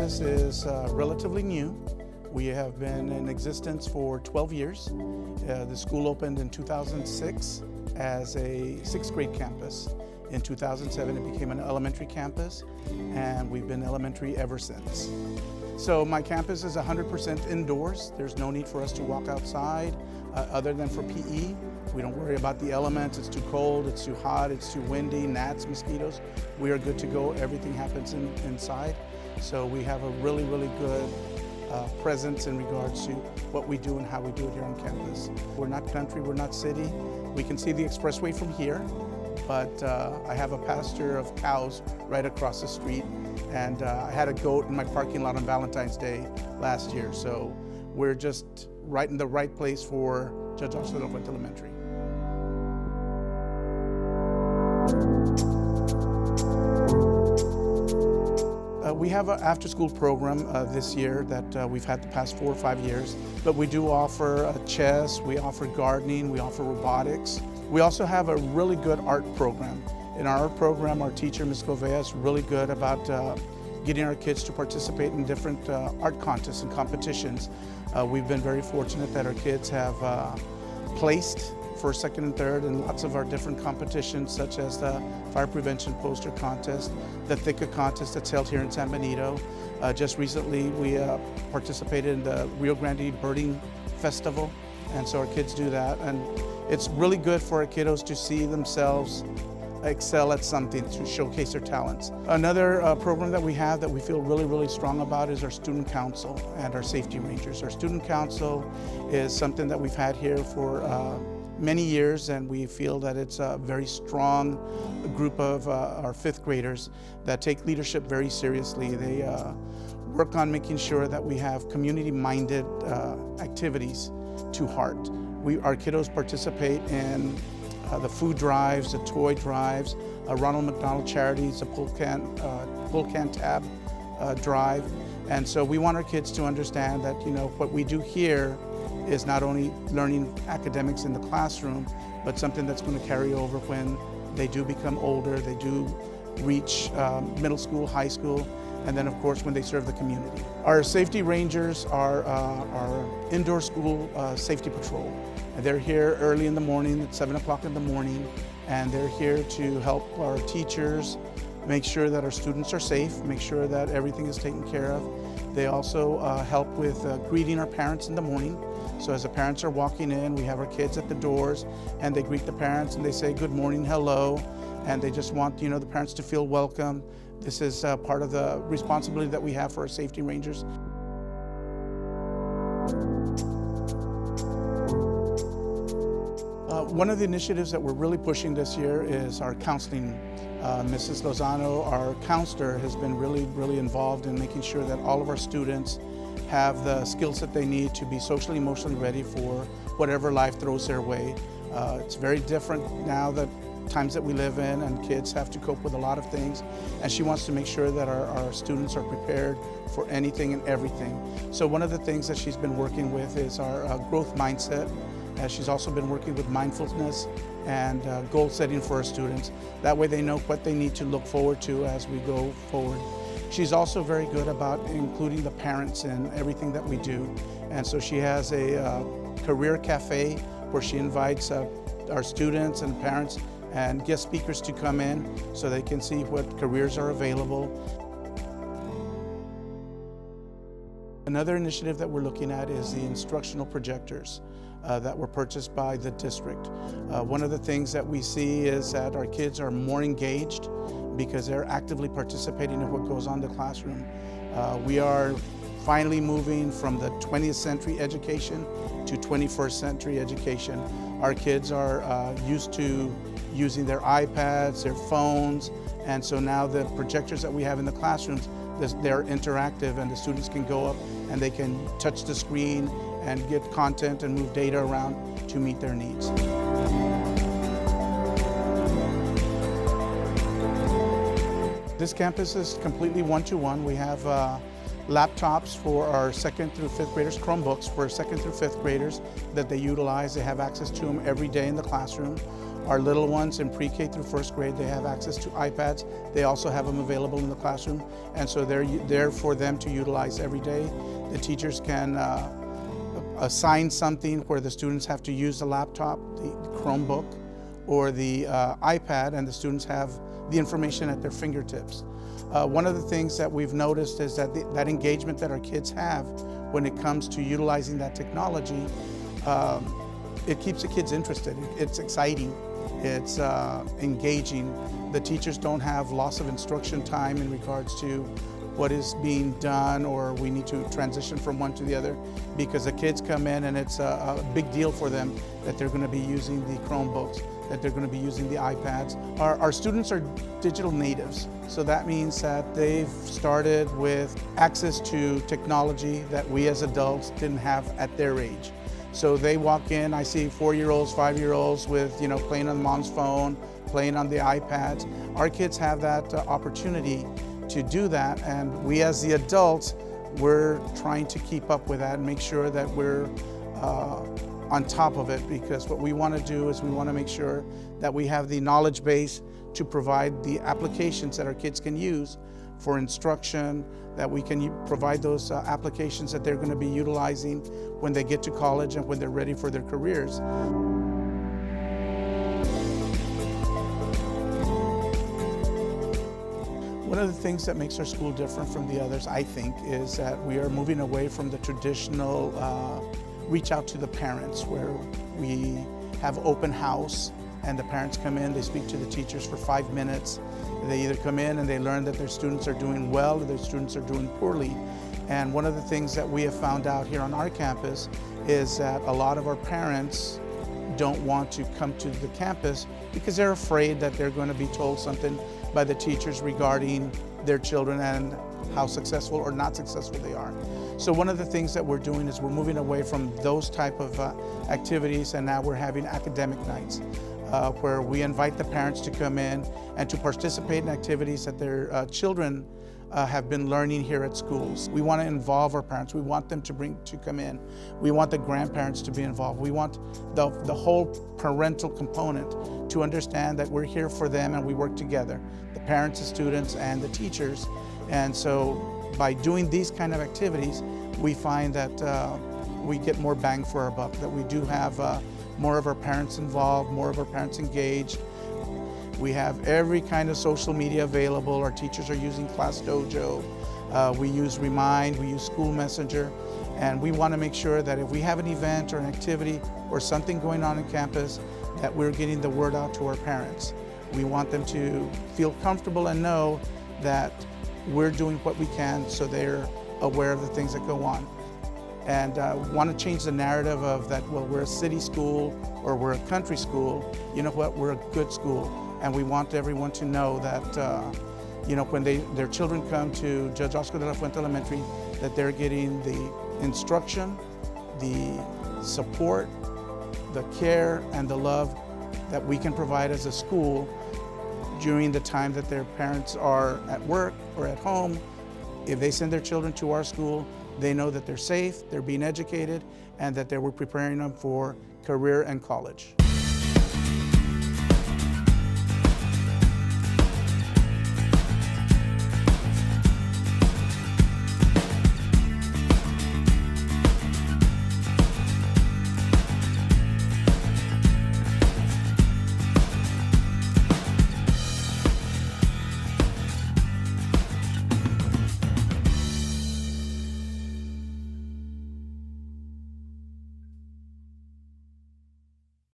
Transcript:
campus is relatively new. We have been in existence for 12 years. The school opened in 2006 as a sixth grade campus. In 2007, it became an elementary campus, and we've been elementary ever since. So my campus is 100% indoors. There's no need for us to walk outside other than for PE. We don't worry about the elements. It's too cold, it's too hot, it's too windy, gnats, mosquitoes. We are good to go. Everything happens inside. So we have a really, really good presence in regards to what we do and how we do it here on campus. We're not country, we're not city. We can see the expressway from here, but I have a pasture of cows right across the street, and I had a goat in my parking lot on Valentine's Day last year. So we're just right in the right place for Judge Alfredo Fuente Elementary. We have an after-school program this year that we've had the past 4 or 5 years, but we do offer chess, we offer gardening, we offer robotics. We also have a really good art program. In our art program, our teacher, Ms. Govea, is really good about getting our kids to participate in different art contests and competitions. We've been very fortunate that our kids have placed first, second, and third in lots of our different competitions, such as the Fire Prevention Poster Contest, the Thicket Contest that's held here in San Benito. Just recently, we participated in the Rio Grande Birding Festival, and so our kids do that. And it's really good for our kiddos to see themselves excel at something, to showcase their talents. Another program that we have that we feel really, really strong about is our Student Council and our Safety Rangers. Our Student Council is something that we've had here for many years, and we feel that it's a very strong group of our fifth graders that take leadership very seriously. They work on making sure that we have community-minded activities to heart. Our kiddos participate in the food drives, the toy drives, Ronald McDonald Charities, the pull can tab drive. And so we want our kids to understand that, you know, what we do here is not only learning academics in the classroom, but something that's going to carry over when they do become older, they do reach middle school, high school, and then of course when they serve the community. Our safety rangers are our indoor school safety patrol. And they're here early in the morning, at 7 o'clock in the morning, and they're here to help our teachers make sure that our students are safe, make sure that everything is taken care of. They also help with greeting our parents in the morning. So as the parents are walking in, we have our kids at the doors, and they greet the parents and they say good morning, hello, and they just want, you know, the parents to feel welcome. This is part of the responsibility that we have for our safety rangers. One of the initiatives that we're really pushing this year is our counseling. Mrs. Lozano, our counselor, has been really involved in making sure that all of our students have the skills that they need to be socially, emotionally ready for whatever life throws their way. It's very different now, the times that we live in, and kids have to cope with a lot of things, and she wants to make sure that our students are prepared for anything and everything. So one of the things that she's been working with is our growth mindset. She's also been working with mindfulness and goal setting for our students. That way they know what they need to look forward to as we go forward. She's also very good about including the parents in everything that we do. And so she has a career cafe where she invites our students and parents and guest speakers to come in so they can see what careers are available. Another initiative that we're looking at is the instructional projectors that were purchased by the district. One of the things that we see is that our kids are more engaged because they're actively participating in what goes on in the classroom. We are finally moving from the 20th century education to 21st century education. Our kids are used to using their iPads, their phones, and so now the projectors that we have in the classrooms, they're interactive, and the students can go up and they can touch the screen and get content and move data around to meet their needs. This campus is completely one-to-one. We have laptops for our 2nd through 5th graders, Chromebooks for 2nd through 5th graders that they utilize. They have access to them every day in the classroom. Our little ones in pre-K through first grade, they have access to iPads. They also have them available in the classroom, and so they're there for them to utilize every day. The teachers can assign something where the students have to use the laptop, the Chromebook, or the iPad, and the students have the information at their fingertips. One of the things that we've noticed is that that engagement that our kids have when it comes to utilizing that technology, it keeps the kids interested. It's exciting, it's engaging. The teachers don't have loss of instruction time in regards to what is being done, or we need to transition from one to the other, because the kids come in and it's a big deal for them that they're going to be using the Chromebooks, that they're going to be using the iPads. Our students are digital natives, so that means that they've started with access to technology that we as adults didn't have at their age. So they walk in, I see 4-year-olds, 5-year-olds with, playing on mom's phone, playing on the iPads. Our kids have that opportunity to do that, and we as the adults, we're trying to keep up with that and make sure that we're on top of it, because what we want to do is we want to make sure that we have the knowledge base to provide the applications that our kids can use for instruction, that we can provide those applications that they're going to be utilizing when they get to college and when they're ready for their careers. One of the things that makes our school different from the others, I think, is that we are moving away from the traditional reach out to the parents, where we have open house and the parents come in, they speak to the teachers for 5 minutes. They either come in and they learn that their students are doing well or their students are doing poorly. And one of the things that we have found out here on our campus is that a lot of our parents don't want to come to the campus because they're afraid that they're going to be told something by the teachers regarding their children and how successful or not successful they are. So one of the things that we're doing is we're moving away from those type of activities, and now we're having academic nights where we invite the parents to come in and to participate in activities that their children have been learning here at schools. We want to involve our parents. We want them to come in. We want the grandparents to be involved. We want the whole parental component to understand that we're here for them and we work together, the parents, the students, and the teachers. And so by doing these kind of activities, we find that we get more bang for our buck, that we do have more of our parents involved, more of our parents engaged. We have every kind of social media available. Our teachers are using Class Dojo. We use Remind, we use School Messenger, and we want to make sure that if we have an event or an activity or something going on in campus, that we're getting the word out to our parents. We want them to feel comfortable and know that we're doing what we can so they're aware of the things that go on. And want to change the narrative of that, well, we're a city school or we're a country school. You know what, we're a good school. And we want everyone to know that, when their children come to Judge Oscar de la Fuente Elementary, that they're getting the instruction, the support, the care, and the love that we can provide as a school during the time that their parents are at work or at home. If they send their children to our school, they know that they're safe, they're being educated, and that we're preparing them for career and college.